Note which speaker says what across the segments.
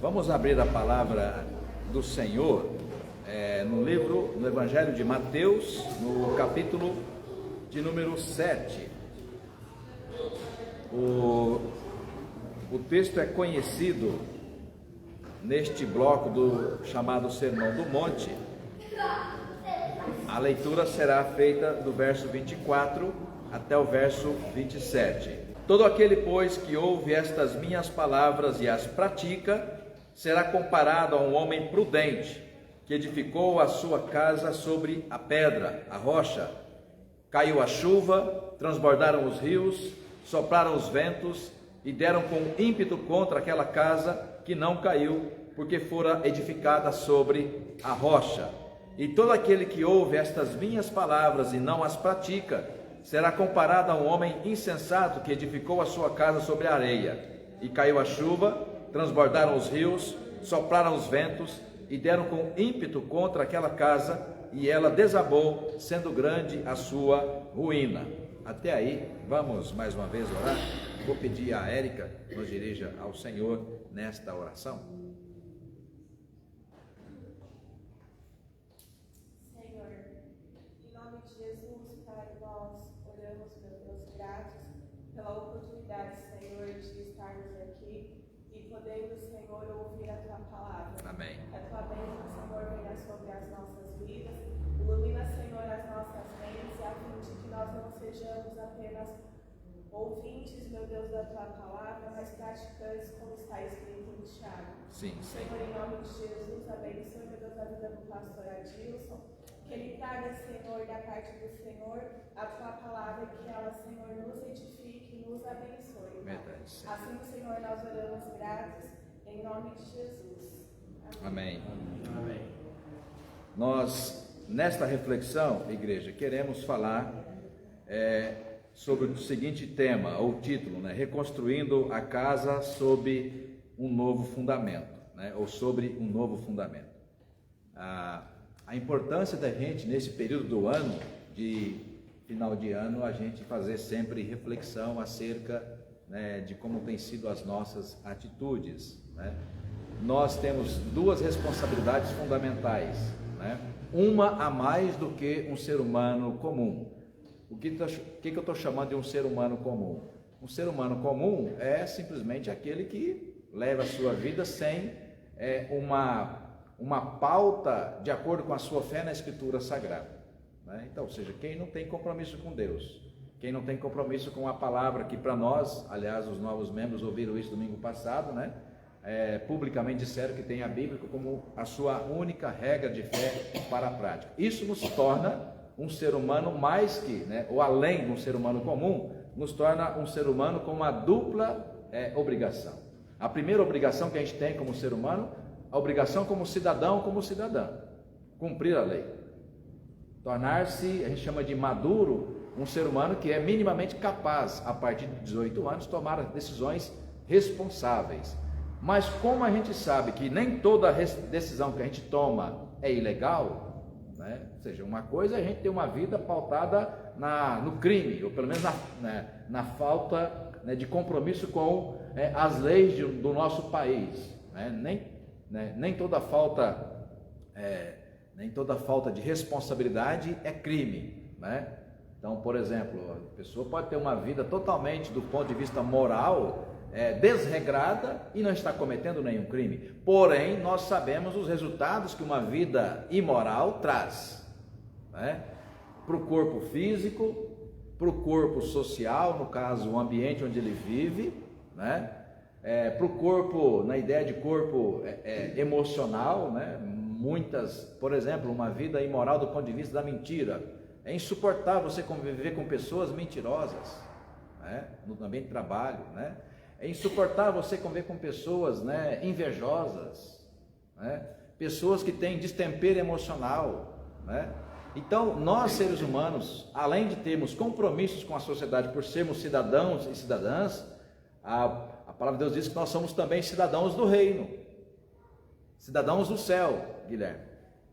Speaker 1: Vamos abrir a palavra do Senhor no Evangelho de Mateus, no capítulo de número 7. O texto é conhecido neste bloco chamado Sermão do Monte. A leitura será feita do verso 24 até o verso 27. Todo aquele, pois, que ouve estas minhas palavras e as pratica, será comparado a um homem prudente, que edificou a sua casa sobre a pedra, a rocha. Caiu a chuva, transbordaram os rios, sopraram os ventos e deram com ímpeto contra aquela casa, que não caiu, porque fora edificada sobre a rocha. E todo aquele que ouve estas minhas palavras e não as pratica, será comparado a um homem insensato que edificou a sua casa sobre a areia. E caiu a chuva, transbordaram os rios, sopraram os ventos e deram com ímpeto contra aquela casa, e ela desabou, sendo grande a sua ruína. Até aí, vamos mais uma vez orar. Vou pedir a Érica que nos dirija ao Senhor nesta oração.
Speaker 2: Senhor, em nome de Jesus, Pai, nós oramos, meu Deus, gratos pela oportunidade, Senhor, de estarmos aqui e podendo, Senhor, ouvir a Tua palavra.
Speaker 1: Amém.
Speaker 2: Que a Tua bênção, Senhor, venha sobre as nossas vidas, ilumina, Senhor, as nossas mentes, a fim de que nós não sejamos apenas ouvintes, meu Deus, da Tua palavra, mas praticantes, como está escrito em Tiago.
Speaker 1: Sim.
Speaker 2: Senhor, em nome de Jesus, abençoe, meu Deus, a vida do pastor Adilson, que ele traga, Senhor, da parte do Senhor, a Tua palavra, e que ela, Senhor, nos edifique e nos abençoe.
Speaker 1: Verdade, Senhor.
Speaker 2: Assim, Senhor, nós oramos gratos, em nome de Jesus.
Speaker 1: Amém. Amém. Nós, nesta reflexão, igreja, queremos falar sobre o seguinte tema, ou título, reconstruindo a casa sob um novo fundamento, ou sobre um novo fundamento. A importância da gente, nesse período do ano, de final de ano, a gente fazer sempre reflexão acerca de como tem sido as nossas atitudes. Nós temos duas responsabilidades fundamentais, uma a mais do que um ser humano comum. O que eu estou chamando de um ser humano comum? Um ser humano comum é simplesmente aquele que leva a sua vida sem uma pauta de acordo com a sua fé na Escritura Sagrada. Então, ou seja, quem não tem compromisso com Deus, quem não tem compromisso com a palavra, que para nós, aliás, os novos membros ouviram isso domingo passado, publicamente disseram que tem a Bíblia como a sua única regra de fé para a prática. Isso nos torna um ser humano mais que, ou além de um ser humano comum, nos torna um ser humano com uma dupla obrigação. A primeira obrigação que a gente tem como ser humano, a obrigação como cidadão, como cidadã, cumprir a lei. Tornar-se, a gente chama de maduro, um ser humano que é minimamente capaz, a partir de 18 anos, tomar decisões responsáveis. Mas como a gente sabe que nem toda decisão que a gente toma é ilegal, ou seja, uma coisa é a gente ter uma vida pautada no crime, ou pelo menos na falta de compromisso com as leis do nosso país. Nem toda falta de responsabilidade é crime. Então, por exemplo, a pessoa pode ter uma vida totalmente, do ponto de vista moral, desregrada e não está cometendo nenhum crime. Porém, nós sabemos os resultados que uma vida imoral traz, para o corpo físico, para o corpo social, no caso, o ambiente onde ele vive, para o corpo, na ideia de corpo emocional, muitas, por exemplo, uma vida imoral do ponto de vista da mentira. É insuportável você conviver com pessoas mentirosas, no ambiente de trabalho, É insuportável você conviver com pessoas invejosas, pessoas que têm destempero emocional. Então, nós seres humanos, além de termos compromissos com a sociedade por sermos cidadãos e cidadãs, a palavra de Deus diz que nós somos também cidadãos do reino, cidadãos do céu, Guilherme.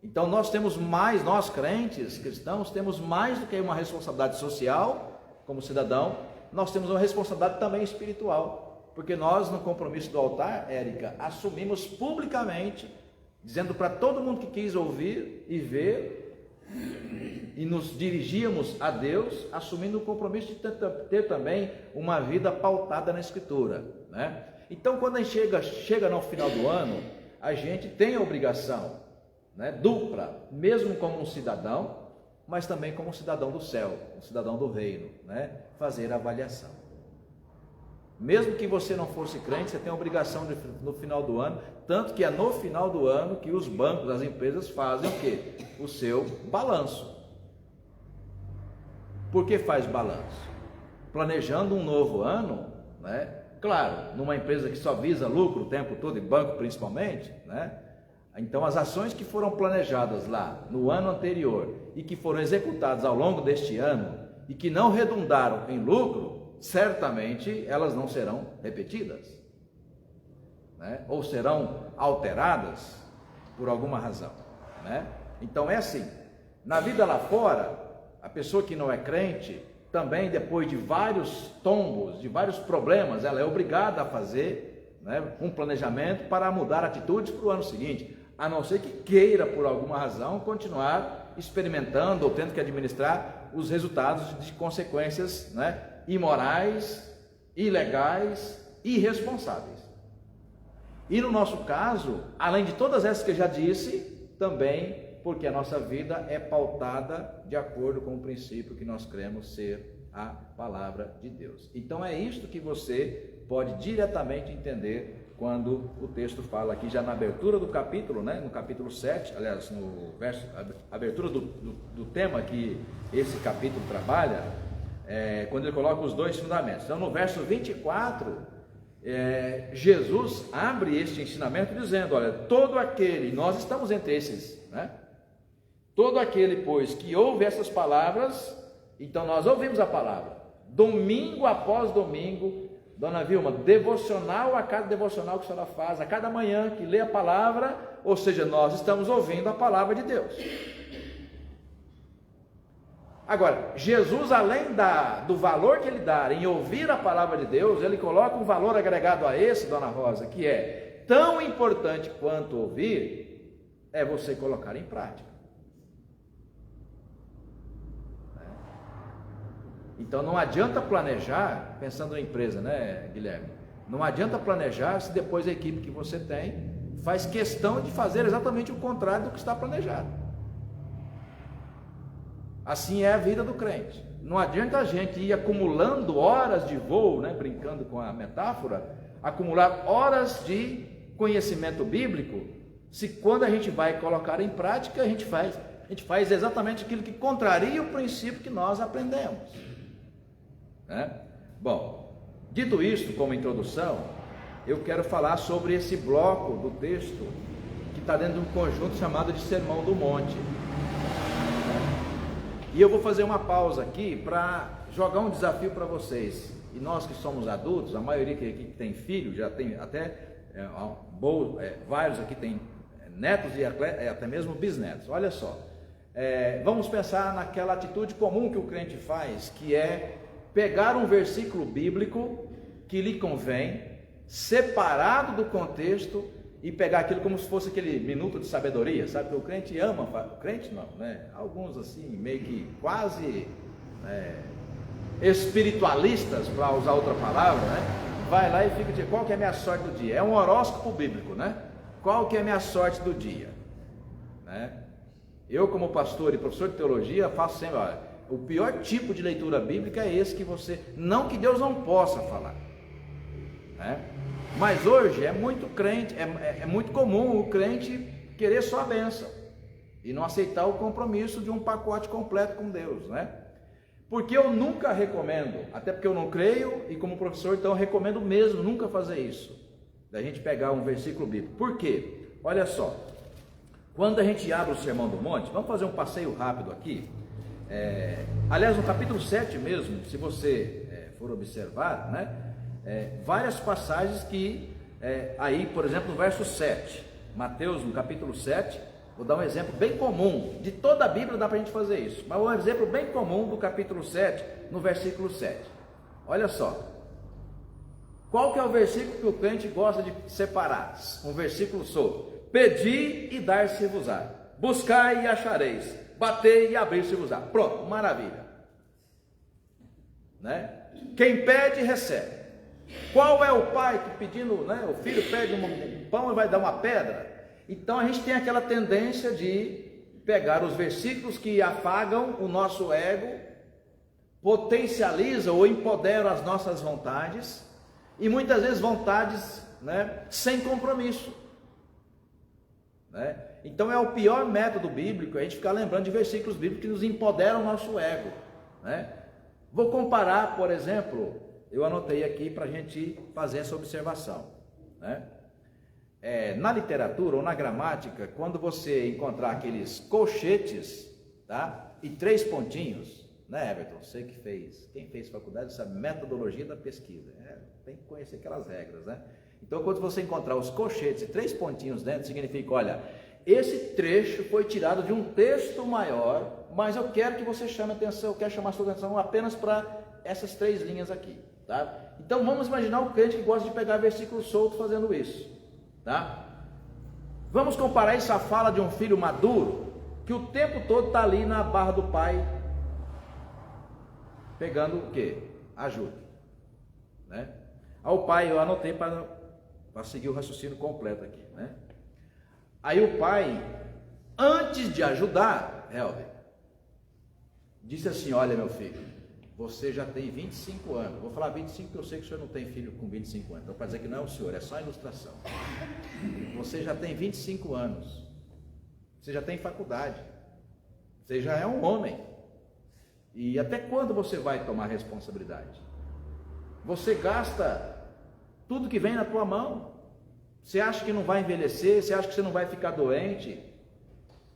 Speaker 1: Então nós temos mais, nós crentes, cristãos, temos mais do que uma responsabilidade social como cidadão, nós temos uma responsabilidade também espiritual. Porque nós, no compromisso do altar, Érica, assumimos publicamente, dizendo para todo mundo que quis ouvir e ver, e nos dirigíamos a Deus, assumindo o compromisso de ter também uma vida pautada na Escritura, né? Então, quando a gente chega no final do ano, a gente tem a obrigação, né, dupla, mesmo como um cidadão, mas também como um cidadão do céu, um cidadão do reino, né, fazer a avaliação. Mesmo que você não fosse crente, você tem a obrigação no final do ano, tanto que é no final do ano que os bancos, as empresas fazem o quê? O seu balanço. Por que faz balanço? Planejando um novo ano, né? Claro, numa empresa que só visa lucro o tempo todo, e banco principalmente, né? Então as ações que foram planejadas lá no ano anterior e que foram executadas ao longo deste ano e que não redundaram em lucro, certamente elas não serão repetidas, né? Ou serão alteradas por alguma razão, né? Então é assim, na vida lá fora, a pessoa que não é crente, também depois de vários tombos, de vários problemas, ela é obrigada a fazer, né, um planejamento para mudar atitudes para o ano seguinte, a não ser que queira, por alguma razão, continuar experimentando ou tendo que administrar os resultados de consequências, né, imorais, ilegais, irresponsáveis. E no nosso caso, além de todas essas que eu já disse, também porque a nossa vida é pautada de acordo com o princípio que nós cremos ser a palavra de Deus. Então é isto que você pode diretamente entender quando o texto fala aqui, já na abertura do capítulo, né? No capítulo 7, aliás, no verso, a abertura do tema que esse capítulo trabalha, quando ele coloca os dois fundamentos. Então no verso 24, Jesus abre este ensinamento dizendo, olha, todo aquele, nós estamos entre esses, né? Todo aquele, pois, que ouve essas palavras, então nós ouvimos a palavra, domingo após domingo, Dona Vilma, devocional a cada devocional que a senhora faz, a cada manhã que lê a palavra, ou seja, nós estamos ouvindo a palavra de Deus. Agora, Jesus, além do valor que ele dá em ouvir a palavra de Deus, ele coloca um valor agregado a esse, Dona Rosa, que é tão importante quanto ouvir, é você colocar em prática. Então não adianta planejar, pensando na empresa, né, Guilherme? Não adianta planejar se depois a equipe que você tem faz questão de fazer exatamente o contrário do que está planejado. Assim é a vida do crente. Não adianta a gente ir acumulando horas de voo, né, brincando com a metáfora, acumular horas de conhecimento bíblico, se quando a gente vai colocar em prática, a gente faz exatamente aquilo que contraria o princípio que nós aprendemos. Bom, dito isto como introdução, eu quero falar sobre esse bloco do texto que está dentro de um conjunto chamado de Sermão do Monte. E eu vou fazer uma pausa aqui para jogar um desafio para vocês. E nós que somos adultos, a maioria que aqui tem filho, já tem até vários aqui tem netos e até mesmo bisnetos. Olha só, vamos pensar naquela atitude comum que o crente faz, que é pegar um versículo bíblico que lhe convém, separado do contexto, e pegar aquilo como se fosse aquele minuto de sabedoria, sabe? Porque o crente ama, o crente não, né? Alguns assim, meio que quase espiritualistas, para usar outra palavra, né? Vai lá e fica dizendo, qual que é a minha sorte do dia? É um horóscopo bíblico, né? Qual que é a minha sorte do dia? Né? Eu, como pastor e professor de teologia, faço sempre, olha, o pior tipo de leitura bíblica é esse que você, não que Deus não possa falar, né? Mas hoje é muito crente, é muito comum o crente querer só a bênção e não aceitar o compromisso de um pacote completo com Deus, né? Porque eu nunca recomendo, até porque eu não creio e como professor, então eu recomendo mesmo nunca fazer isso, da gente pegar um versículo bíblico. Por quê? Olha só, quando a gente abre o Sermão do Monte, vamos fazer um passeio rápido aqui. Aliás, no capítulo 7 mesmo, se você for observar, né, várias passagens que, aí, por exemplo, no verso 7, Mateus, no capítulo 7, vou dar um exemplo bem comum, de toda a Bíblia dá para a gente fazer isso, mas um exemplo bem comum do capítulo 7, no versículo 7, olha só, Qual que é o versículo que o crente gosta de separar? Um versículo solto. Pedi e dar-se-vos-á. Buscai e achareis. Batei e abrir-se-vos-á. Pronto, maravilha. Né? Quem pede, recebe. Qual é o pai que pedindo, né? O filho pede um pão e vai dar uma pedra? Então a gente tem aquela tendência de pegar os versículos que afagam o nosso ego, potencializam ou empoderam as nossas vontades, e muitas vezes vontades, né, sem compromisso, né? Então é o pior método bíblico a gente ficar lembrando de versículos bíblicos que nos empoderam o nosso ego, né? Vou comparar, por exemplo, eu anotei aqui para a gente fazer essa observação, né? Na literatura ou na gramática, quando você encontrar aqueles colchetes, tá? E 3 pontinhos, né, Everton? Você que fez, quem fez faculdade sabe, metodologia da pesquisa, tem que conhecer aquelas regras, né? Então, quando você encontrar os colchetes e 3 pontinhos dentro, significa, olha, esse trecho foi tirado de um texto maior, mas eu quero que você chame atenção, eu quero chamar a sua atenção apenas para essas 3 linhas aqui, tá? Então, vamos imaginar o crente que gosta de pegar versículos soltos fazendo isso. Tá? Vamos comparar isso à fala de um filho maduro, que o tempo todo está ali na barra do pai, pegando o quê? Ajuda, né? Ao pai, eu anotei para seguir o raciocínio completo aqui, né? Aí o pai, antes de ajudar, Helder, disse assim: olha, meu filho, você já tem 25 anos. Vou falar 25 porque eu sei que o senhor não tem filho com 25 anos. Então, para dizer que não é o senhor, é só ilustração. Você já tem 25 anos. Você já tem faculdade. Você já é um homem. E até quando você vai tomar responsabilidade? Você gasta tudo que vem na tua mão. Você acha que não vai envelhecer? Você acha que você não vai ficar doente?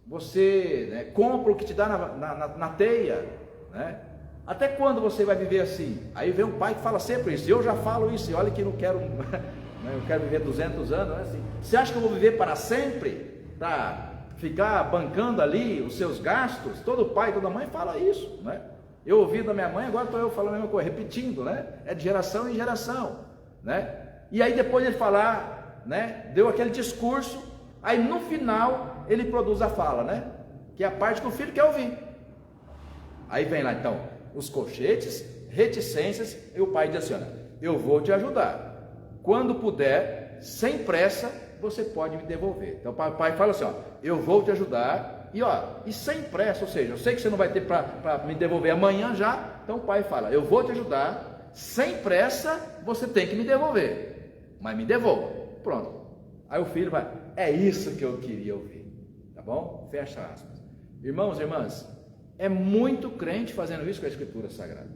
Speaker 1: Você, né, compra o que te dá na teia, né? Até quando você vai viver assim? Aí vem um pai que fala sempre isso. Eu já falo isso, e olha que não quero, eu quero viver 200 anos, não é assim. Você acha que eu vou viver para sempre? Para ficar bancando ali os seus gastos? Todo pai, toda mãe fala isso, né? Eu ouvi da minha mãe, agora estou eu falando a mesma coisa, repetindo, né? É de geração em geração, né? E aí depois ele falar, né? Deu aquele discurso, aí no final ele produz a fala, né? Que é a parte que o filho quer ouvir. Aí vem lá então os colchetes, reticências, e o pai diz assim: olha, eu vou te ajudar, quando puder, sem pressa, você pode me devolver. Então o pai fala assim: ó, eu vou te ajudar, e sem pressa, ou seja, eu sei que você não vai ter para me devolver amanhã já, então o pai fala: eu vou te ajudar, sem pressa, você tem que me devolver, mas me devolva. Pronto. Aí o filho vai: é isso que eu queria ouvir, tá bom? Fecha aspas. Irmãos e irmãs, é muito crente fazendo isso com a Escritura Sagrada.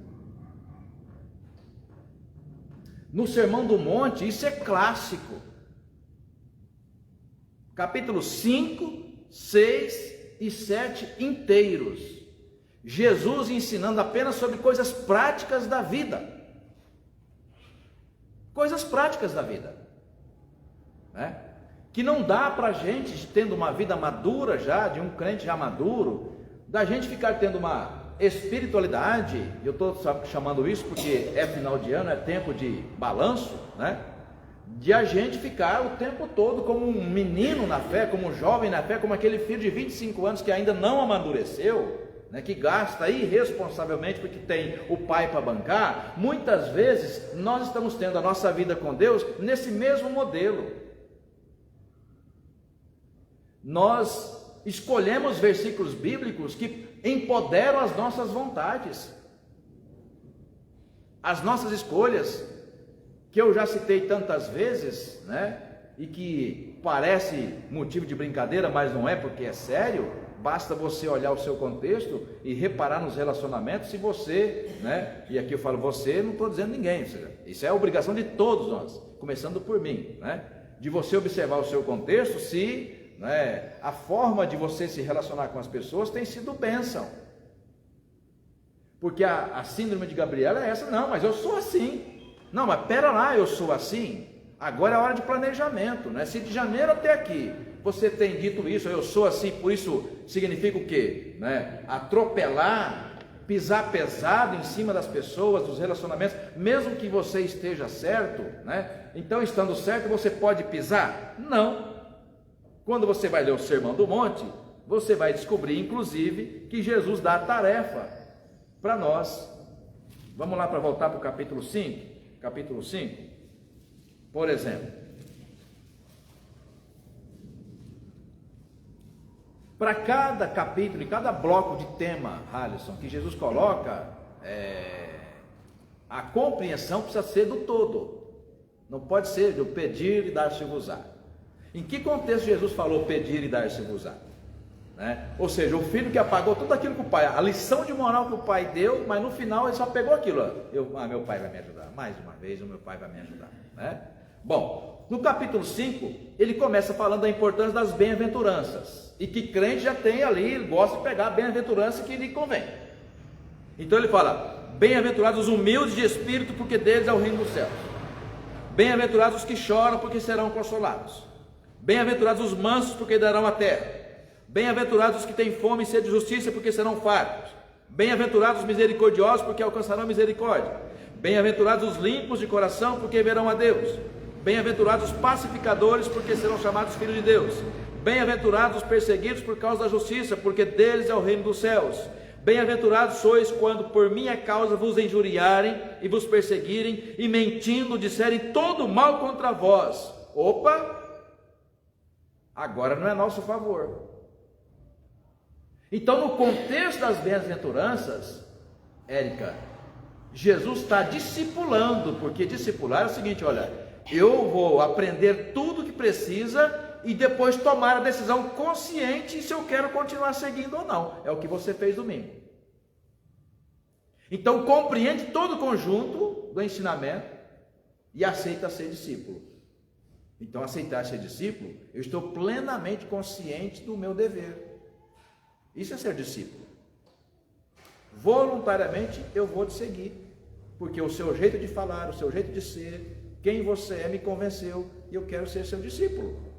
Speaker 1: No Sermão do Monte, isso é clássico. Capítulo 5, 6 e 7 inteiros. Jesus ensinando apenas sobre coisas práticas da vida. Coisas práticas da vida, né? Que não dá para a gente, tendo uma vida madura já, de um crente já maduro, da gente ficar tendo uma espiritualidade. Eu estou chamando isso porque é final de ano, é tempo de balanço, né? De a gente ficar o tempo todo como um menino na fé, como um jovem na fé, como aquele filho de 25 anos que ainda não amadureceu, né? Que gasta irresponsavelmente porque tem o pai para bancar. Muitas vezes nós estamos tendo a nossa vida com Deus nesse mesmo modelo. Nós escolhemos versículos bíblicos que empoderam as nossas vontades, as nossas escolhas, que eu já citei tantas vezes, né? E que parece motivo de brincadeira, mas não é, porque é sério. Basta você olhar o seu contexto e reparar nos relacionamentos. Se você, né? E aqui eu falo você, não estou dizendo ninguém, ou seja, isso é a obrigação de todos nós, começando por mim, né? De você observar o seu contexto, se a forma de você se relacionar com as pessoas tem sido bênção. Porque a síndrome de Gabriela é essa: não, mas eu sou assim. Não, mas pera lá, eu sou assim. Agora é a hora de planejamento, né? Se de janeiro até aqui você tem dito isso, eu sou assim, por isso significa o quê? Né? Atropelar pisar pesado em cima das pessoas, dos relacionamentos, mesmo que você esteja certo, né? Então, estando certo, você pode pisar? Não. Quando você vai ler o Sermão do Monte, você vai descobrir, inclusive, que Jesus dá a tarefa para nós. Vamos lá para voltar para o capítulo 5. Capítulo 5, por exemplo. Para cada capítulo e cada bloco de tema, Alisson, que Jesus coloca, a compreensão precisa ser do todo. Não pode ser de pedir e dar-se-vos-á. Em que contexto Jesus falou pedir e dar-se-vos-á? Né? Ou seja, o filho que apagou tudo aquilo que o pai, a lição de moral que o pai deu, mas no final ele só pegou aquilo. Meu pai vai me ajudar. Mais uma vez, o meu pai vai me ajudar. Né? Bom, no capítulo 5, ele começa falando da importância das bem-aventuranças. E que crente já tem ali, ele gosta de pegar a bem-aventurança que lhe convém. Então ele fala: bem-aventurados os humildes de espírito, porque deles é o reino dos céus. Bem-aventurados os que choram, porque serão consolados. Bem-aventurados os mansos, porque darão a terra. Bem-aventurados os que têm fome e sede de justiça, porque serão fartos. Bem-aventurados os misericordiosos, porque alcançarão misericórdia. Bem-aventurados os limpos de coração, porque verão a Deus. Bem-aventurados os pacificadores, porque serão chamados filhos de Deus. Bem-aventurados os perseguidos por causa da justiça, porque deles é o reino dos céus. Bem-aventurados sois quando por minha causa vos injuriarem e vos perseguirem, e mentindo disserem todo mal contra vós. Opa! Agora não é nosso favor. Então, no contexto das bem-aventuranças, Érica, Jesus está discipulando, porque discipular é o seguinte: olha, eu vou aprender tudo que precisa e depois tomar a decisão consciente se eu quero continuar seguindo ou não. É o que você fez domingo. Então, compreende todo o conjunto do ensinamento e aceita ser discípulo. Então, aceitar ser discípulo, eu estou plenamente consciente do meu dever. Isso é ser discípulo. Voluntariamente eu vou te seguir, porque o seu jeito de falar, o seu jeito de ser, quem você é me convenceu e eu quero ser seu discípulo.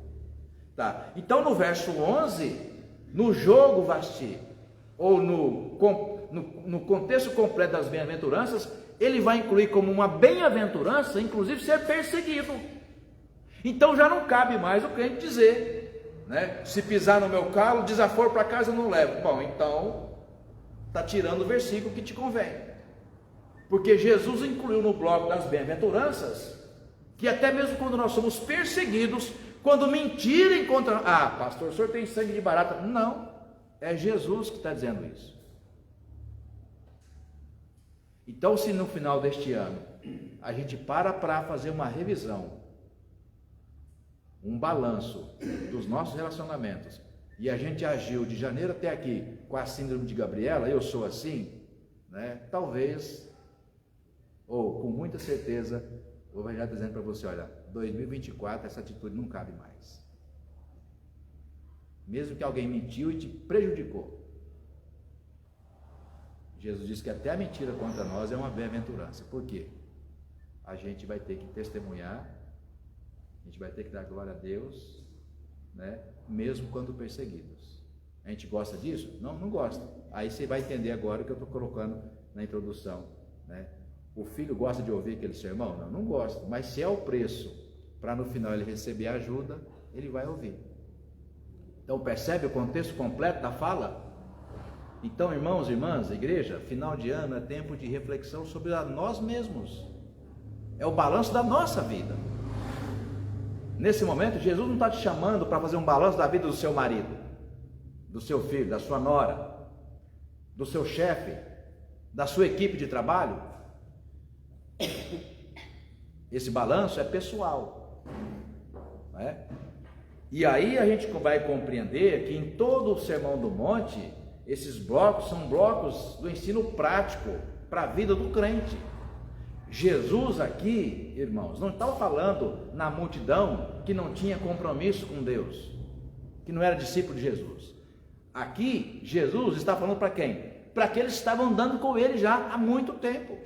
Speaker 1: Tá? Então no verso 11, no jogo vasti, ou no contexto completo das bem-aventuranças, ele vai incluir como uma bem-aventurança, inclusive ser perseguido. Então já não cabe mais o crente dizer, né? Se pisar no meu calo, desaforo para casa eu não levo. Bom, então está tirando o versículo que te convém, porque Jesus incluiu no bloco das bem-aventuranças que até mesmo quando nós somos perseguidos, quando mentirem contra... pastor, o senhor tem sangue de barata. Não, é Jesus que está dizendo isso. Então, se no final deste ano a gente para fazer uma revisão, um balanço dos nossos relacionamentos, e a gente agiu de janeiro até aqui com a síndrome de Gabriela, eu sou assim, né? Talvez, ou com muita certeza, eu vou já dizendo para você: olha, 2024 essa atitude não cabe mais. Mesmo que alguém mentiu e te prejudicou, Jesus disse que até a mentira contra nós é uma bem-aventurança. Por quê? A gente vai ter que testemunhar, a gente vai ter que dar glória a Deus, né? Mesmo quando perseguidos. A gente gosta disso? Não, não gosta. Aí você vai entender agora o que eu estou colocando na introdução, né? O filho gosta de ouvir aquele sermão? Não, não gosta. Mas se é o preço para no final ele receber ajuda, ele vai ouvir. Então percebe o contexto completo da fala? Então, irmãos e irmãs, igreja, final de ano é tempo de reflexão sobre nós mesmos. É o balanço da nossa vida. Nesse momento, Jesus não está te chamando para fazer um balanço da vida do seu marido, do seu filho, da sua nora, do seu chefe, da sua equipe de trabalho. Esse balanço é pessoal, né? E aí a gente vai compreender que em todo o Sermão do Monte, esses blocos são blocos do ensino prático para a vida do crente. Jesus aqui, irmãos, não estava falando na multidão que não tinha compromisso com Deus, que não era discípulo de Jesus. Aqui, Jesus está falando para quem? Para aqueles que estavam andando com ele já há muito tempo.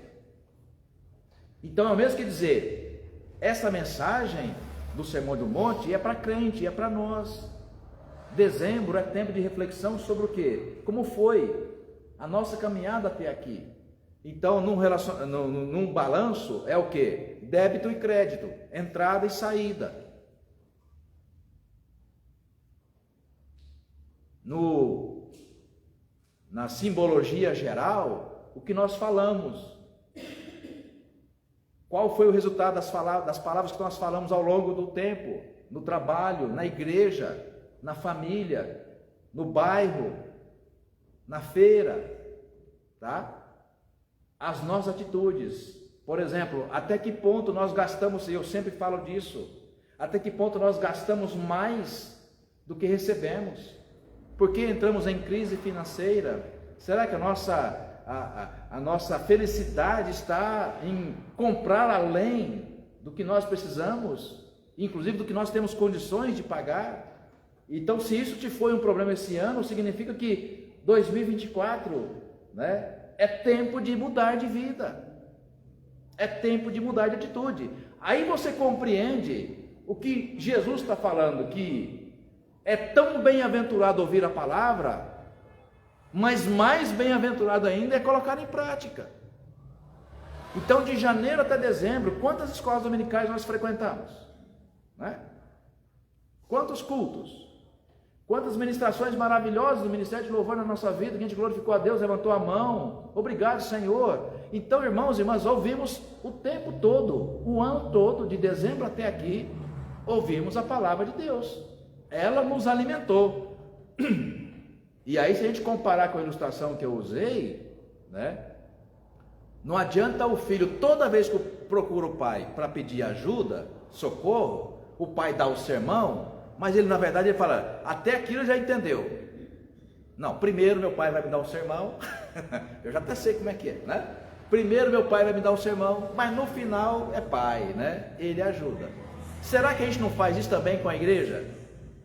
Speaker 1: Então é o mesmo que dizer, essa mensagem do Sermão do Monte é para crente, é para nós. Dezembro é tempo de reflexão sobre o quê? Como foi a nossa caminhada até aqui. Então, num balanço é o quê? Débito e crédito, entrada e saída. Na simbologia geral, o que nós falamos. Qual foi o resultado das palavras que nós falamos ao longo do tempo? No trabalho, na igreja, na família, no bairro, na feira, tá? As nossas atitudes, por exemplo, até que ponto nós gastamos, eu sempre falo disso, até que ponto nós gastamos mais do que recebemos? Porque entramos em crise financeira? Será que a nossa felicidade está em comprar além do que nós precisamos, inclusive do que nós temos condições de pagar? Então, se isso te foi um problema esse ano, significa que 2024, né, é tempo de mudar de vida, é tempo de mudar de atitude. Aí você compreende o que Jesus está falando, que é tão bem-aventurado ouvir a palavra, mas mais bem-aventurado ainda é colocar em prática. Então, de janeiro até dezembro, quantas escolas dominicais nós frequentamos? Né? Quantos cultos? Quantas ministrações maravilhosas do Ministério de Louvor na nossa vida, que a gente glorificou a Deus, levantou a mão, obrigado, Senhor. Então, irmãos e irmãs, ouvimos o tempo todo, o ano todo, de dezembro até aqui, ouvimos a palavra de Deus, ela nos alimentou. E aí, se a gente comparar com a ilustração que eu usei, né, não adianta o filho, toda vez que procura o pai para pedir ajuda, socorro, o pai dá o sermão, mas ele, na verdade, ele fala, até aquilo ele já entendeu. Não, primeiro meu pai vai me dar um sermão, eu já até sei como é que é, né? Primeiro meu pai vai me dar um sermão, mas no final é pai, né? Ele ajuda. Será que a gente não faz isso também com a igreja?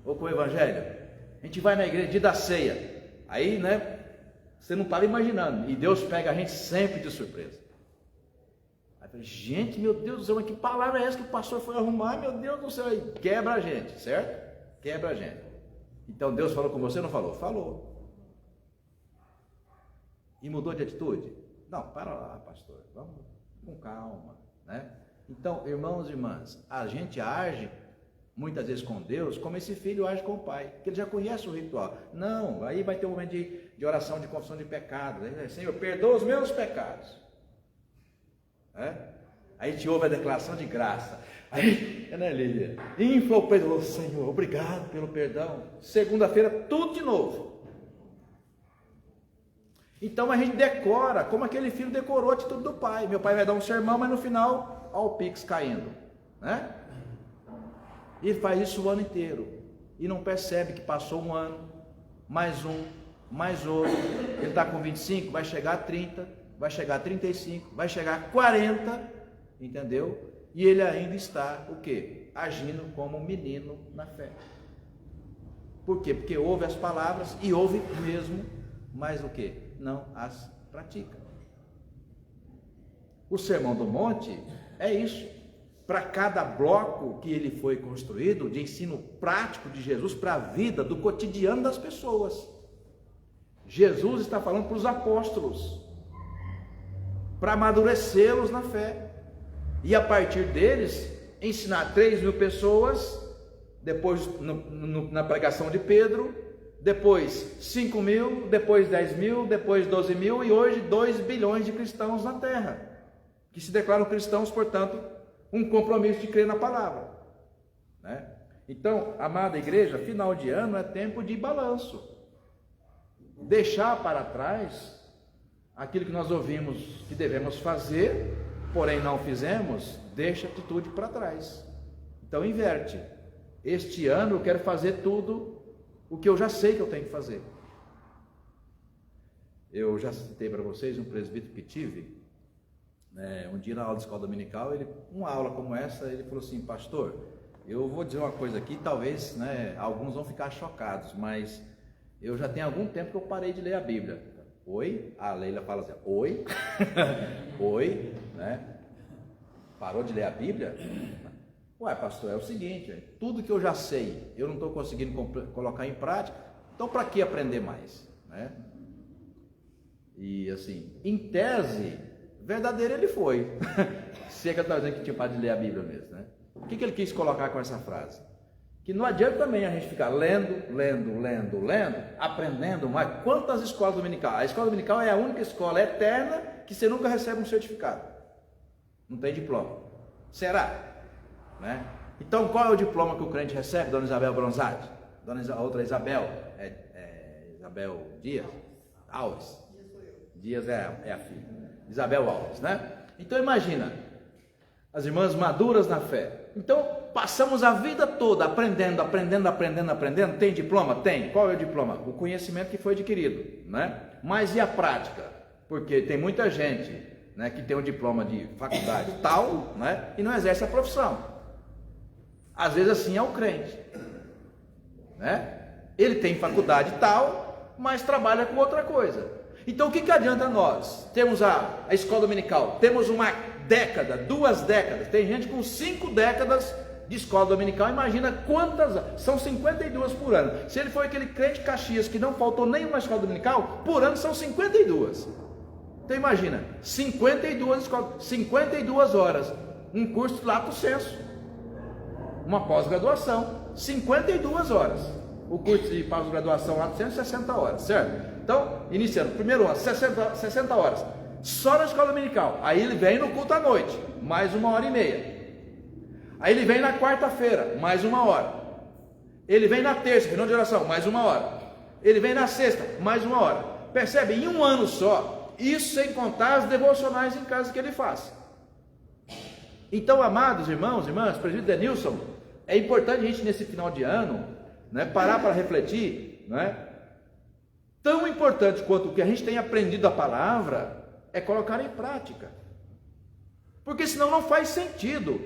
Speaker 1: Ou com o evangelho? A gente vai na igreja, dia da ceia, aí, né, você não estava imaginando, e Deus pega a gente sempre de surpresa. Aí eu falei, gente, meu Deus do céu, mas que palavra é essa que o pastor foi arrumar? Meu Deus do céu, aí quebra a gente, certo? Quebra a gente. Então Deus falou com você, não falou? Falou. E mudou de atitude? Não, para lá, pastor, vamos com calma, né? Então, irmãos e irmãs, a gente age muitas vezes com Deus como esse filho age com o pai, que ele já conhece o ritual. Não, aí vai ter um momento de oração, de confissão de pecados. Senhor, perdoa os meus pecados. Aí a gente ouve a declaração de graça. Aí, né, Lídia? Infla o peito, Senhor, obrigado pelo perdão. Segunda-feira, tudo de novo. Então a gente decora, como aquele filho decorou a atitude do pai. Meu pai vai dar um sermão, mas no final, olha o pix caindo, né? E ele faz isso o ano inteiro. E não percebe que passou um ano, mais um, mais outro. Ele está com 25, vai chegar a 30, vai chegar a 35, vai chegar a 40, entendeu? E ele ainda está, o quê? Agindo como um menino na fé. Por quê? Porque ouve as palavras e ouve mesmo, mas o quê? Não as pratica. O Sermão do Monte é isso. Para cada bloco que ele foi construído, de ensino prático de Jesus para a vida, do cotidiano das pessoas. Jesus está falando para os apóstolos, para amadurecê-los na fé. E a partir deles, ensinar 3.000 pessoas, depois na pregação de Pedro, depois 5.000, depois 10.000, depois 12.000 e hoje 2 bilhões de cristãos na terra, que se declaram cristãos, portanto, um compromisso de crer na palavra, né? Então, amada igreja, final de ano é tempo de balanço, deixar para trás aquilo que nós ouvimos que devemos fazer, porém não fizemos, deixa a atitude para trás. Então inverte. Este ano eu quero fazer tudo o que eu já sei que eu tenho que fazer. Eu já citei para vocês um presbítero que tive, um dia na aula de escola dominical, uma aula como essa, ele falou assim: pastor, eu vou dizer uma coisa aqui, talvez, né, alguns vão ficar chocados, mas eu já tenho algum tempo que eu parei de ler a Bíblia. Oi? A Leila fala assim, oi? Oi? Né? Parou de ler a Bíblia? Ué, pastor, é o seguinte, tudo que eu já sei, eu não estou conseguindo colocar em prática, então para que aprender mais? Né? E assim, em tese, verdadeiro ele foi. Se é que eu estava dizendo que tinha para de ler a Bíblia mesmo, né? O que ele quis colocar com essa frase? Que não adianta também a gente ficar lendo, aprendendo, mas quantas escolas dominicais? A escola dominical é a única escola eterna que você nunca recebe um certificado. Não tem diploma. Será? Né? Então, qual é o diploma que o crente recebe, Dona Isabel Bronzatti? A outra Isabel, Isabel Dias? Alves. Dias é a filha. Isabel Alves, né? Então, imagina, as irmãs maduras na fé. Então, passamos a vida toda aprendendo. Tem diploma? Tem. Qual é o diploma? O conhecimento que foi adquirido, né? Mas e a prática? Porque tem muita gente, né, que tem um diploma de faculdade tal, né, e não exerce a profissão. Às vezes assim é o crente, né? Ele tem faculdade tal, mas trabalha com outra coisa. Então o que adianta nós? Temos a escola dominical, temos uma década, 2 décadas, tem gente com 5 décadas de escola dominical, imagina quantas, são 52 por ano. Se ele foi aquele crente Caxias que não faltou nenhuma escola dominical, por ano são 52. Então imagina, 52 horas, um curso de lato sensu, uma pós-graduação, 52 horas. O curso de pós-graduação lato sensu, 60 horas, certo? Então, iniciando, primeiro ano, 60 horas, só na escola dominical. Aí ele vem no culto à noite, mais 1h30. Aí ele vem na quarta-feira, mais 1 hora. Ele vem na terça, reunião de oração, mais 1 hora. Ele vem na sexta, mais 1 hora. Percebe? Em um ano só, isso sem contar as devocionais em casa que ele faz. Então, amados irmãos, irmãs, presbítero Denilson, é importante a gente nesse final de ano, né, parar para refletir, né? Tão importante quanto o que a gente tem aprendido a palavra é colocar em prática, porque senão não faz sentido.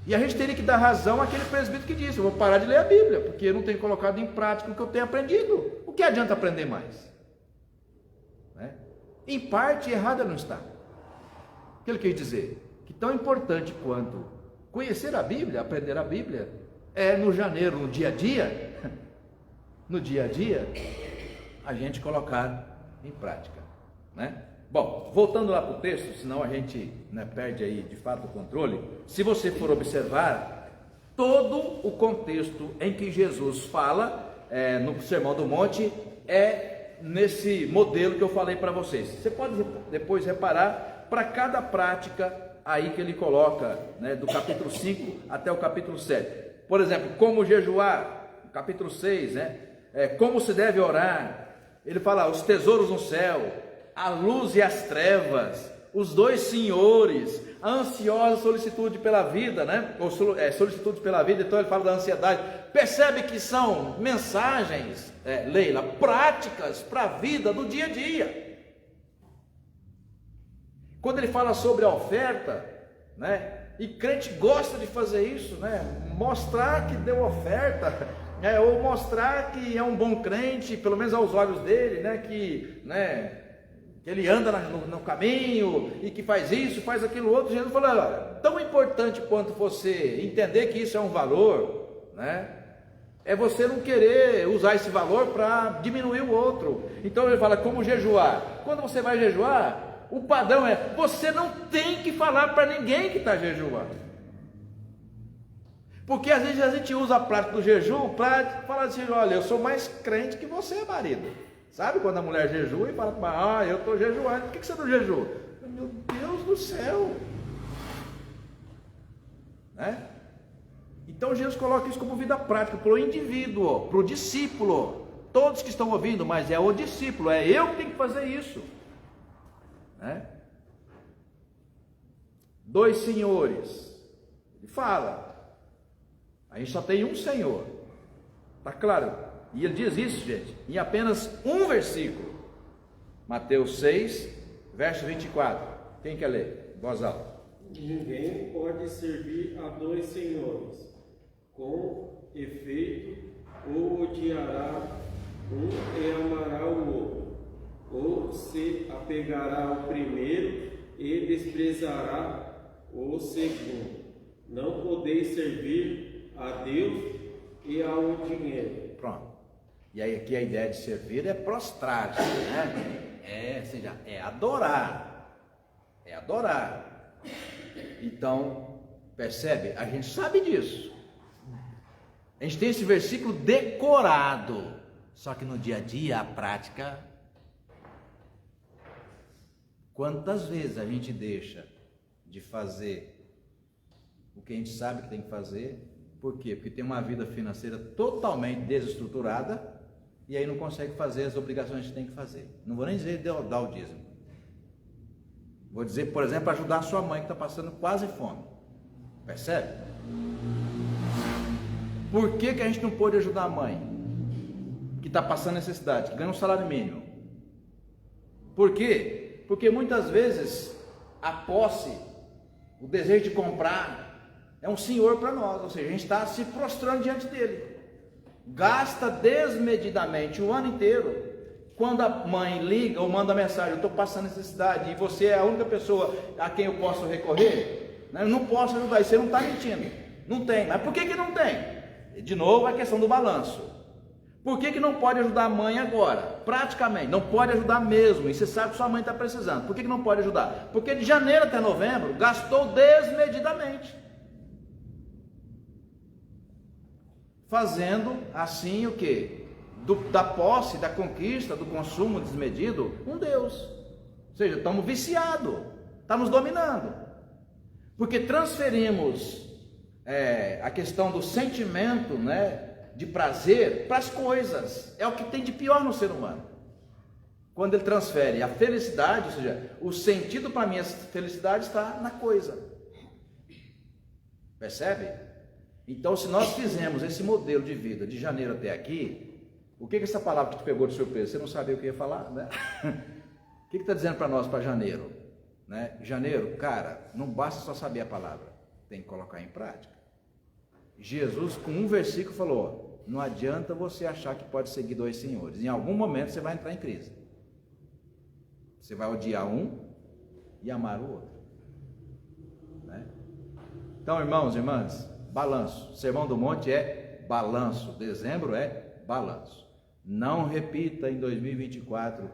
Speaker 1: E a gente teria que dar razão àquele presbítero que disse: eu vou parar de ler a Bíblia, porque eu não tenho colocado em prática o que eu tenho aprendido. O que adianta aprender mais? Né? Em parte errada não está. O que ele quis dizer? Que tão importante quanto conhecer a Bíblia, aprender a Bíblia, é no janeiro, no dia a dia, a gente colocar em prática, né? Bom, voltando lá para o texto, senão a gente, né, perde aí de fato o controle. Se você for observar todo o contexto em que Jesus fala no Sermão do Monte, é nesse modelo que eu falei para vocês. Você pode depois reparar para cada prática aí que ele coloca, né, do capítulo 5 até o capítulo 7. Por exemplo, como jejuar, capítulo 6, né? Como se deve orar. Ele fala os tesouros no céu, a luz e as trevas, os 2 senhores, a ansiosa solicitude pela vida, né? Ou solicitude pela vida. Então ele fala da ansiedade. Percebe que são mensagens, Leila, práticas para a vida do dia a dia. Quando ele fala sobre a oferta, né? E crente gosta de fazer isso, né? Mostrar que deu oferta, ou mostrar que é um bom crente, pelo menos aos olhos dele, né? Que ele anda no caminho e que faz isso, faz aquilo outro. Jesus falou: olha, tão importante quanto você entender que isso é um valor, né? É você não querer usar esse valor para diminuir o outro. Então ele fala como jejuar. Quando você vai jejuar, o padrão é: você não tem que falar para ninguém que está jejuando. Porque às vezes a gente usa a prática do jejum para falar assim: olha, eu sou mais crente que você, marido. Sabe quando a mulher jejua e fala: eu estou jejuando, por que você não jejua? Meu Deus do céu, né? Então Jesus coloca isso como vida prática para o indivíduo, para o discípulo. Todos que estão ouvindo, mas é o discípulo, é eu que tenho que fazer isso, né? 2 senhores, ele fala. A gente só tem um Senhor, está claro? E ele diz isso, gente, em apenas um versículo. Mateus 6, verso 24. Quem quer ler? Voz alta.
Speaker 3: Ninguém pode servir a 2 senhores. Com efeito, ou odiará um e amará o outro, ou se apegará ao primeiro e desprezará o segundo. Não podeis servir a Deus e ao dinheiro.
Speaker 1: Pronto. E aí aqui a ideia de servir é prostrar-se, né? Ou seja, é adorar. É adorar. Então, percebe? A gente sabe disso. A gente tem esse versículo decorado. Só que no dia a dia, a prática... Quantas vezes a gente deixa de fazer o que a gente sabe que tem que fazer? Por quê? Porque tem uma vida financeira totalmente desestruturada e aí não consegue fazer as obrigações que tem que fazer. Não vou nem dizer dar o dízimo. Vou dizer, por exemplo, ajudar a sua mãe que está passando quase fome. Percebe? Por que a gente não pode ajudar a mãe que está passando necessidade, que ganha um salário mínimo? Por quê? Porque muitas vezes a posse, o desejo de comprar, é um senhor para nós, ou seja, a gente está se prostrando diante dele. Gasta desmedidamente o ano inteiro. Quando a mãe liga ou manda mensagem, eu estou passando necessidade e você é a única pessoa a quem eu posso recorrer, né? Eu não posso ajudar, e você não está mentindo. Não tem, mas por que não tem? De novo a questão do balanço. Por que não pode ajudar a mãe agora? Praticamente, não pode ajudar mesmo. E você sabe que sua mãe está precisando. Por que não pode ajudar? Porque de janeiro até novembro, gastou desmedidamente. Fazendo assim o quê? Da posse, da conquista, do consumo desmedido, um Deus. Ou seja, estamos viciados. Está nos dominando. Porque transferimos a questão do sentimento, né, de prazer para as coisas. É o que tem de pior no ser humano. Quando ele transfere a felicidade, ou seja, o sentido para a minha felicidade está na coisa. Percebe? Então, se nós fizermos esse modelo de vida de janeiro até aqui, o que essa palavra que te pegou de surpresa? Você não sabia o que ia falar, né? O que está dizendo para nós para janeiro? Né? Janeiro, cara, não basta só saber a palavra, tem que colocar em prática. Jesus, com um versículo, falou: não adianta você achar que pode seguir dois senhores. Em algum momento você vai entrar em crise. Você vai odiar um e amar o outro. Né? Então, irmãos e irmãs, balanço. Sermão do Monte é balanço. Dezembro é balanço. Não repita em 2024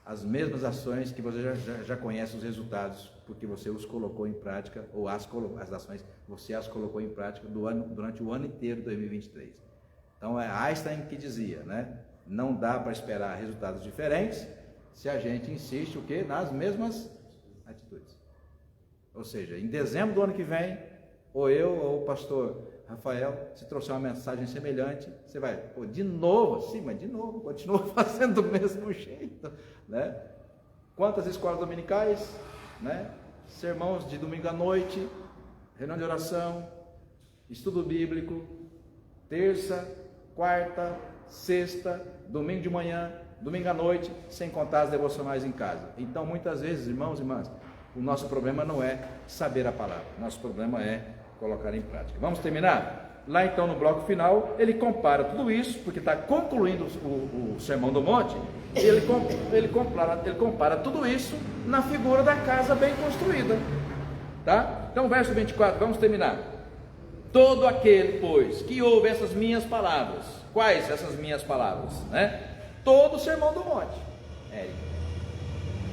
Speaker 1: as mesmas ações que você já conhece os resultados, porque você os colocou em prática, ou as ações, você as colocou em prática durante o ano inteiro de 2023. Então é Einstein que dizia, né? Não dá para esperar resultados diferentes se a gente insiste o quê? Nas mesmas atitudes. Ou seja, em dezembro do ano que vem, ou eu ou o pastor Rafael, se trouxer uma mensagem semelhante, você vai, pô, de novo, sim, mas de novo, continua fazendo do mesmo jeito, né? Quantas escolas dominicais, né? Sermãos de domingo à noite, reunião de oração, estudo bíblico, terça, quarta, sexta, domingo de manhã, domingo à noite, sem contar as devocionais em casa. Então, muitas vezes, irmãos e irmãs, o nosso problema não é saber a palavra, nosso problema é colocar em prática. Vamos terminar? Lá então no bloco final, ele compara tudo isso, porque está concluindo o Sermão do Monte, e ele compara tudo isso na figura da casa bem construída. Tá? Então verso 24, vamos terminar. Todo aquele, pois, que ouve essas minhas palavras. Quais essas minhas palavras? Né? Todo o Sermão do Monte.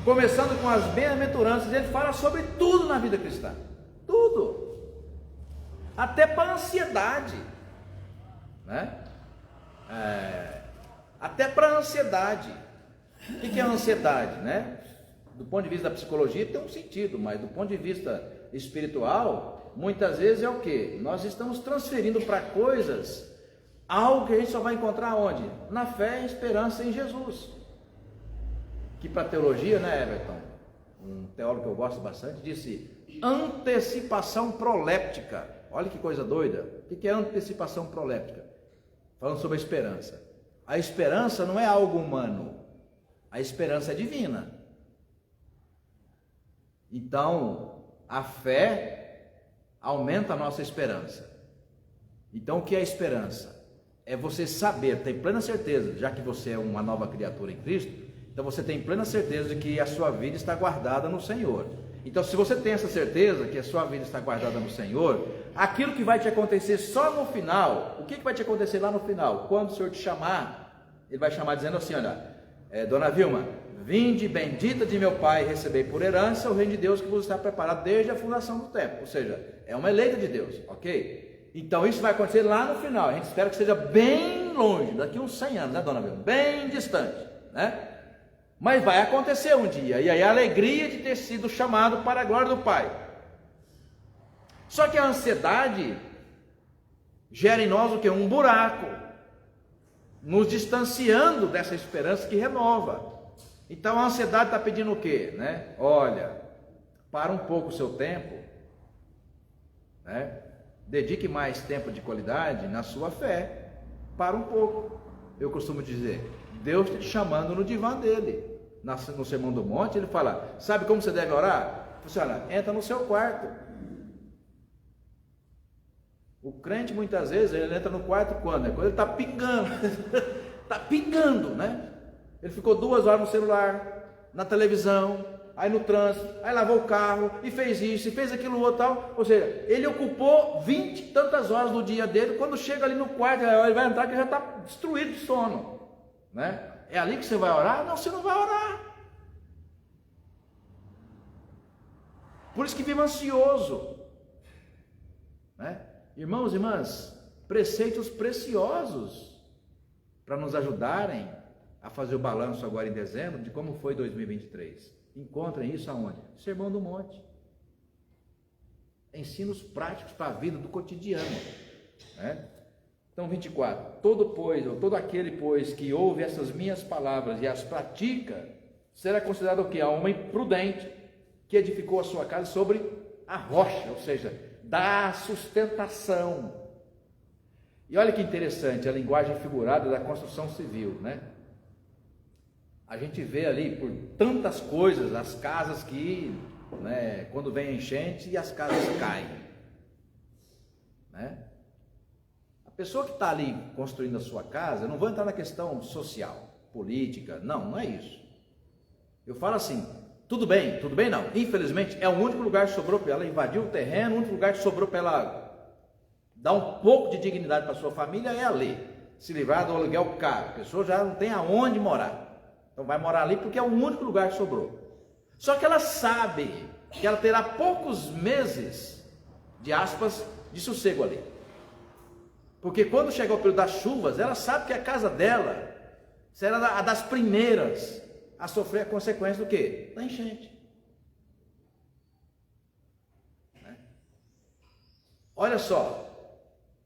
Speaker 1: Começando com as bem-aventuranças, ele fala sobre tudo na vida cristã. Tudo. Até para a ansiedade, né? Até para a ansiedade. O que é a ansiedade, né? Do ponto de vista da psicologia tem um sentido, mas do ponto de vista espiritual, muitas vezes é o que? Nós estamos transferindo para coisas algo que a gente só vai encontrar onde? Na fé e esperança em Jesus. Que para a teologia, né, Everton? Um teólogo que eu gosto bastante disse: antecipação proléptica. Olha que coisa doida. O que é antecipação proléptica? Falando sobre a esperança. A esperança não é algo humano. A esperança é divina. Então, a fé aumenta a nossa esperança. Então, o que é a esperança? É você saber, ter plena certeza, já que você é uma nova criatura em Cristo, então você tem plena certeza de que a sua vida está guardada no Senhor. Então, se você tem essa certeza que a sua vida está guardada no Senhor, aquilo que vai te acontecer só no final, o que vai te acontecer lá no final? Quando o Senhor te chamar, Ele vai chamar dizendo assim: olha, Dona Vilma, vinde bendita de meu Pai, recebei por herança o reino de Deus que vos está preparado desde a fundação do tempo. Ou seja, é uma eleita de Deus, ok? Então isso vai acontecer lá no final. A gente espera que seja bem longe, daqui uns 100 anos, né, dona Vilma? Bem distante, né? Mas vai acontecer um dia, e aí a alegria de ter sido chamado para a glória do Pai. Só que a ansiedade gera em nós o que? Um buraco, nos distanciando dessa esperança que renova. Então a ansiedade está pedindo o quê? Né? Olha, para um pouco o seu tempo, né? Dedique mais tempo de qualidade na sua fé, para um pouco. Eu costumo dizer, Deus está te chamando no divã dele. No Sermão do Monte ele fala, sabe como você deve orar? Você olha, entra no seu quarto. O crente muitas vezes ele entra no quarto quando? Quando ele está pingando, está pingando, né? Ele ficou 2 horas no celular, na televisão, aí no trânsito, aí lavou o carro, e fez isso, e fez aquilo outro tal. Ou seja, ele ocupou 20 e tantas horas do dia dele. Quando chega ali no quarto, ele vai entrar que já está destruído de sono, né? É ali que você vai orar? Não, você não vai orar. Por isso que vive ansioso, né? Irmãos e irmãs, preceitos preciosos para nos ajudarem a fazer o balanço agora em dezembro de como foi 2023. Encontrem isso aonde? Sermão do Monte. Ensinos práticos para a vida do cotidiano, né? Então 24, todo aquele pois que ouve essas minhas palavras e as pratica, será considerado o quê? A homem prudente, que edificou a sua casa sobre a rocha, ou seja, da sustentação. E olha que interessante a linguagem figurada da construção civil, né? A gente vê ali por tantas coisas, as casas que, né, quando vem a enchente e as casas caem, né? A pessoa que está ali construindo a sua casa, eu não vou entrar na questão social, política, não é isso. Eu falo assim, tudo bem não, infelizmente é o único lugar que sobrou para ela invadir o terreno, o único lugar que sobrou para ela dar um pouco de dignidade para a sua família é ali, se livrar do aluguel caro. A pessoa já não tem aonde morar, então vai morar ali porque é o único lugar que sobrou. Só que ela sabe que ela terá poucos meses, de aspas, de sossego ali. Porque quando chegar o período das chuvas, ela sabe que a casa dela será a das primeiras a sofrer a consequência do quê? Da enchente. Olha só,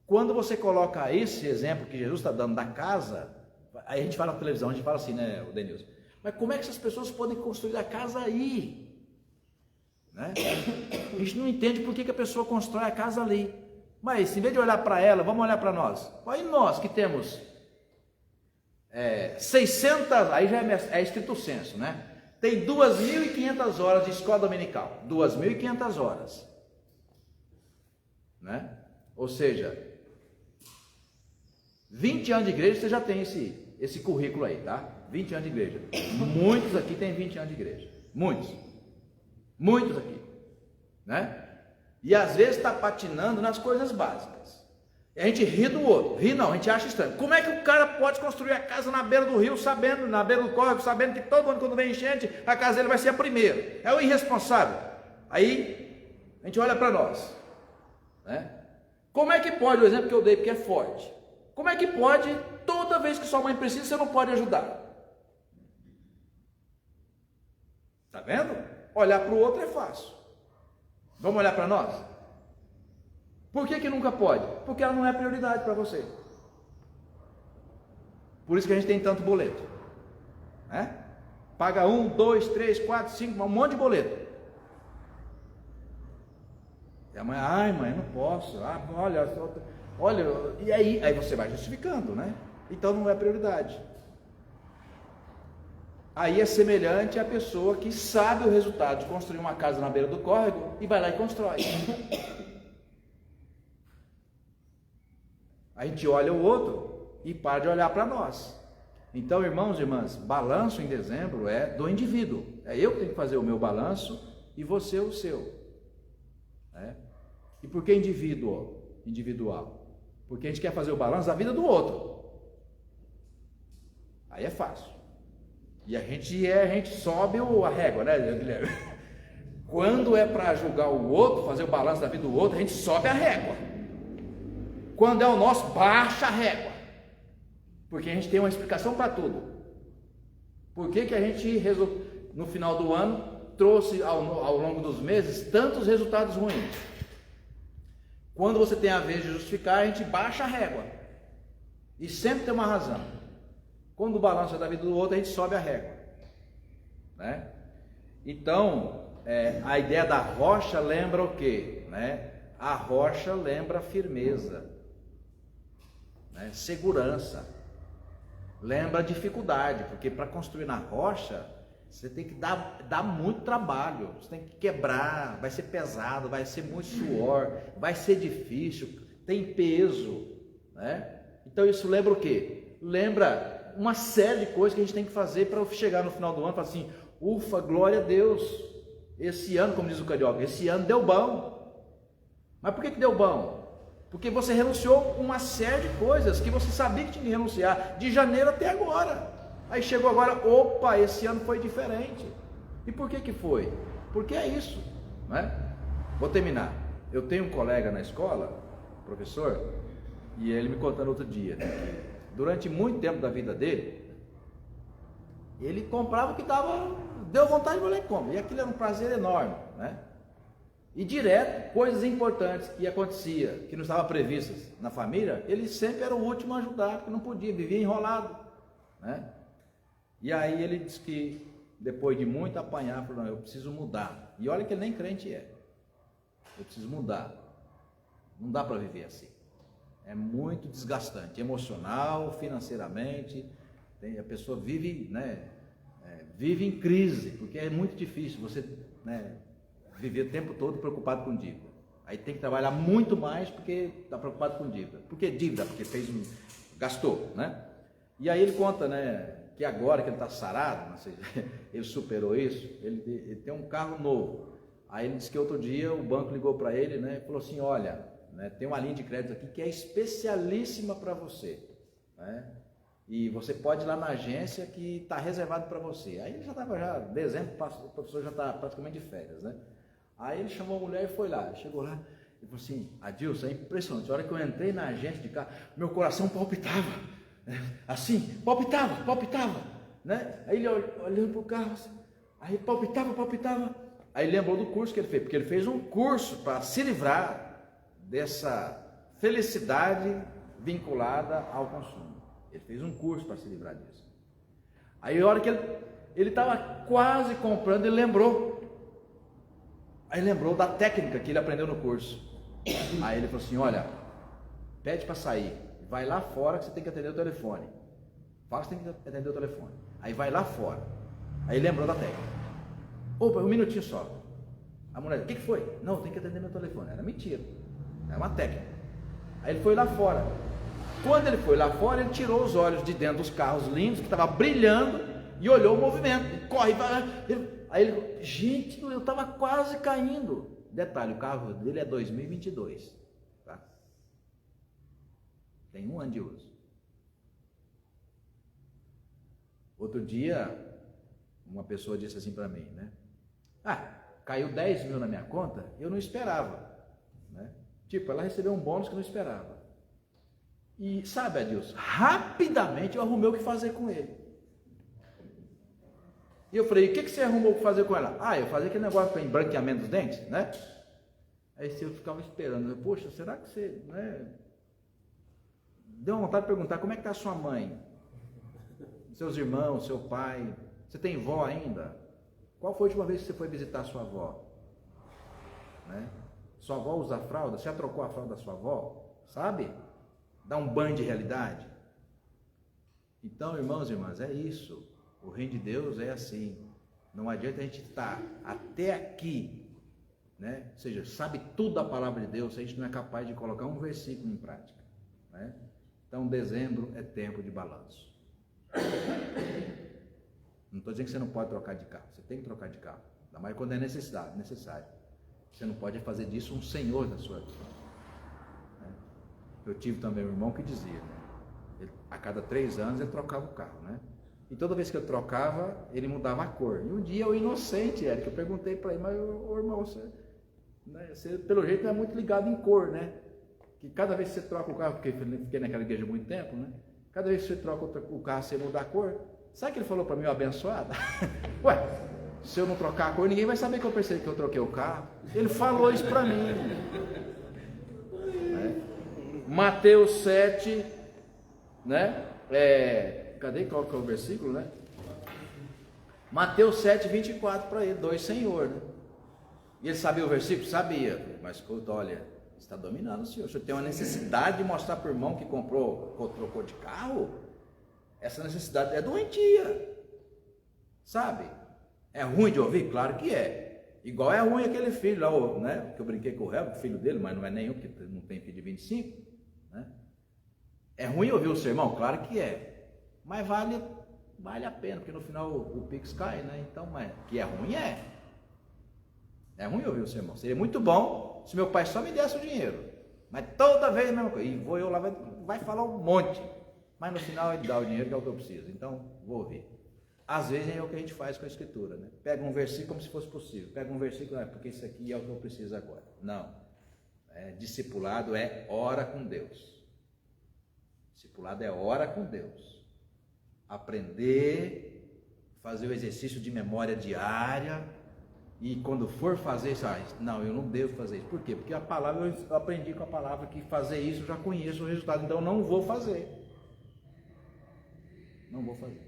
Speaker 1: quando você coloca esse exemplo que Jesus está dando da casa, aí a gente fala na televisão, a gente fala assim, né, o Denilson, mas como é que essas pessoas podem construir a casa aí? Né? A gente não entende por que a pessoa constrói a casa ali. Mas, em vez de olhar para ela, vamos olhar para nós. Olha nós que temos 600, aí já é estrito senso, né? Tem 2.500 horas de escola dominical. 2.500 horas. Né? Ou seja, 20 anos de igreja, você já tem esse currículo aí, tá? 20 anos de igreja. Muitos aqui têm 20 anos de igreja. Muitos aqui. Né? E às vezes está patinando nas coisas básicas. E a gente ri do outro. Ri não, a gente acha estranho. Como é que o cara pode construir a casa na beira do rio, sabendo, na beira do córrego, sabendo que todo ano quando vem enchente, a casa dele vai ser a primeira? É o irresponsável. Aí a gente olha para nós. Né? Como é que pode, o exemplo que eu dei, porque é forte. Como é que pode, toda vez que sua mãe precisa, você não pode ajudar? Está vendo? Olhar para o outro é fácil. Vamos olhar para nós? Por que nunca pode? Porque ela não é prioridade para você. Por isso que a gente tem tanto boleto. Né? Paga 1, 2, 3, 4, 5, um monte de boleto. E a mãe, ai mãe, não posso. Olha, e aí você vai justificando, né? Então não é prioridade. Aí é semelhante à pessoa que sabe o resultado de construir uma casa na beira do córrego e vai lá e constrói. A gente olha o outro e para de olhar para nós. Então, irmãos e irmãs, balanço em dezembro é do indivíduo. É eu que tenho que fazer o meu balanço e você o seu. Né? E por que individual? Porque a gente quer fazer o balanço da vida do outro. Aí é fácil. E a gente sobe a régua, né, Guilherme? Quando é para julgar o outro, fazer o balanço da vida do outro, a gente sobe a régua. Quando é o nosso, baixa a régua. Porque a gente tem uma explicação para tudo. Por que que a gente, no final do ano, trouxe ao longo dos meses tantos resultados ruins? Quando você tem a vez de justificar, a gente baixa a régua. E sempre tem uma razão. Quando o balanço é da vida do outro, a gente sobe a régua, né? Então, a ideia da rocha lembra o quê? Né? A rocha lembra firmeza, né? Segurança, lembra dificuldade, porque para construir na rocha, você tem que dar muito trabalho, você tem que quebrar, vai ser pesado, vai ser muito suor, vai ser difícil, tem peso, né? Então isso lembra o quê? Lembra uma série de coisas que a gente tem que fazer para chegar no final do ano e falar assim, ufa, glória a Deus, esse ano, como diz o carioca, esse ano deu bom. Mas por que deu bom? Porque você renunciou uma série de coisas que você sabia que tinha que renunciar, de janeiro até agora. Aí chegou agora, opa, esse ano foi diferente. E por que foi? Porque é isso, né? Vou terminar. Eu tenho um colega na escola, professor, e ele me contando outro dia, né? Durante muito tempo da vida dele, ele comprava o que deu vontade de ele comprar. E aquilo era um prazer enorme, né? E direto, coisas importantes que acontecia, que não estavam previstas na família, ele sempre era o último a ajudar, porque não podia, vivia enrolado, né? E aí ele disse que, depois de muito apanhar, falou, não, eu preciso mudar. E olha que ele nem crente é. Eu preciso mudar. Não dá para viver assim. É muito desgastante, emocional, financeiramente. A pessoa vive, né, vive em crise, porque é muito difícil você, né, viver o tempo todo preocupado com dívida. Aí tem que trabalhar muito mais porque está preocupado com dívida. Por que dívida? Porque gastou, né? E aí ele conta, né, que agora que ele está sarado, não sei, ele superou isso, ele tem um carro novo. Aí ele disse que outro dia o banco ligou para ele, né, e falou assim, olha, né, tem uma linha de crédito aqui que é especialíssima para você, né, e você pode ir lá na agência que está reservado para você. Aí ele já estava, dezembro, o professor já está praticamente de férias, né? Aí ele chamou a mulher e foi lá, chegou lá e falou assim, Adilson, é impressionante, a hora que eu entrei na agência de carro, meu coração palpitava, né? Assim, palpitava, né? Aí ele olhando para o carro, assim, aí palpitava, aí lembrou do curso que ele fez, porque ele fez um curso para se livrar dessa felicidade vinculada ao consumo. Ele fez um curso para se livrar disso. Aí a hora que ele estava quase comprando, ele lembrou. Aí lembrou da técnica que ele aprendeu no curso. Aí ele falou assim, olha, pede para sair, vai lá fora que você tem que atender o telefone. Fala que você tem que atender o telefone. Aí vai lá fora. Aí lembrou da técnica. Opa, um minutinho só. A mulher, o que foi? Não, tem que atender meu telefone. Era mentira. Era uma técnica. Aí ele foi lá fora. Quando ele foi lá fora, ele tirou os olhos de dentro dos carros lindos, que estava brilhando, e olhou o movimento. Ele corre, aí ele, gente, eu estava quase caindo. Detalhe, o carro dele é 2022. Tá? Tem 1 ano de uso. Outro dia, uma pessoa disse assim para mim, né? Caiu 10 mil na minha conta, eu não esperava, né? Tipo, ela recebeu um bônus que eu não esperava. E sabe, Adilson, rapidamente eu arrumei o que fazer com ele. E eu falei, o que você arrumou o que fazer com ela? Eu fazia aquele negócio para embranqueamento dos dentes, né? Aí eu ficava esperando, poxa, será que você, né? Deu vontade de perguntar, como é que está a sua mãe? Seus irmãos, seu pai? Você tem vó ainda? Qual foi a última vez que você foi visitar a sua avó? Né? Sua avó usa fralda? Você já trocou a fralda da sua avó? Sabe? Dá um banho de realidade. Então, irmãos e irmãs, é isso. O reino de Deus é assim. Não adianta a gente estar até aqui, né? Ou seja, sabe tudo da palavra de Deus, se a gente não é capaz de colocar um versículo em prática, né? Então, dezembro é tempo de balanço. Não estou dizendo que você não pode trocar de carro. Você tem que trocar de carro. Ainda mais quando é necessário. Você não pode fazer disso um senhor da sua vida. Eu tive também um irmão que dizia, né? A cada 3 anos ele trocava o carro, né? E toda vez que eu trocava, ele mudava a cor. E um dia eu inocente, Érico, eu perguntei para ele, mas ô irmão, você pelo jeito não é muito ligado em cor, né? Que cada vez que você troca o carro, porque eu fiquei naquela igreja há muito tempo, né? Cada vez que você troca o carro, você muda a cor. Sabe o que ele falou para mim, o abençoado? Ué, se eu não trocar a cor, ninguém vai saber que eu percebi que eu troquei o carro. Ele falou isso para mim. Mateus 7, né? Cadê qual que é o versículo, né? Mateus 7, 24 para ele, 2 Senhor, né? E ele sabia o versículo? Sabia. Mas escuta, olha, está dominando o senhor. O senhor tem uma necessidade de mostrar para o irmão que trocou de carro? Essa necessidade é doentia. Sabe? É ruim de ouvir? Claro que é. Igual é ruim aquele filho lá, né? Que eu brinquei com o Helber, filho dele, mas não é nenhum, porque não tem filho de 25. Né? É ruim ouvir o sermão? Claro que é. Mas vale a pena, porque no final o Pix cai, né? Então, mas que é ruim, é. É ruim ouvir o sermão. Seria muito bom se meu pai só me desse o dinheiro. Mas toda vez a mesma coisa. E vou eu lá, vai falar um monte. Mas no final ele dá o dinheiro que é o que eu preciso. Então, vou ouvir. Às vezes é o que a gente faz com a escritura, né? Pega um versículo como se fosse possível. Pega um versículo, porque isso aqui é o que eu preciso agora. Não. Discipulado é hora com Deus. Discipulado é hora com Deus. Aprender, fazer o exercício de memória diária. E quando for fazer isso, não, eu não devo fazer isso. Por quê? Porque a palavra, eu aprendi com a palavra que fazer isso eu já conheço o resultado. Então eu não vou fazer. Não vou fazer.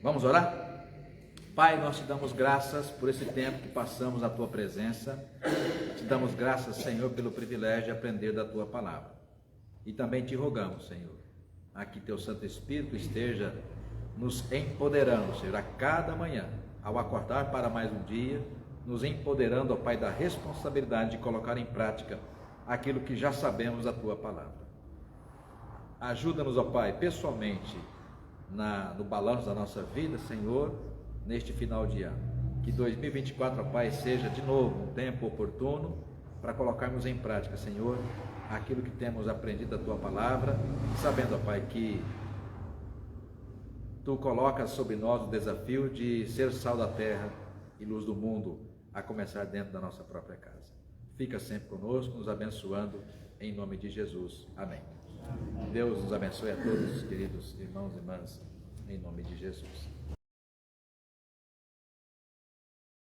Speaker 1: Vamos orar? Pai, nós te damos graças por esse tempo que passamos na tua presença. Te damos graças, Senhor, pelo privilégio de aprender da tua palavra. E também te rogamos, Senhor, que teu Santo Espírito esteja nos empoderando, Senhor, a cada manhã, ao acordar para mais um dia, nos empoderando, ó Pai, da responsabilidade de colocar em prática aquilo que já sabemos da tua palavra. Ajuda-nos, ó Pai, pessoalmente, no balanço da nossa vida, Senhor, neste final de ano. Que 2024, ó Pai, seja de novo um tempo oportuno para colocarmos em prática, Senhor, aquilo que temos aprendido da tua palavra, sabendo, ó Pai, que tu colocas sobre nós o desafio de ser sal da terra e luz do mundo, a começar dentro da nossa própria casa. Fica sempre conosco, nos abençoando, em nome de Jesus. Amém. Deus nos abençoe a todos, queridos irmãos e irmãs, em nome de Jesus.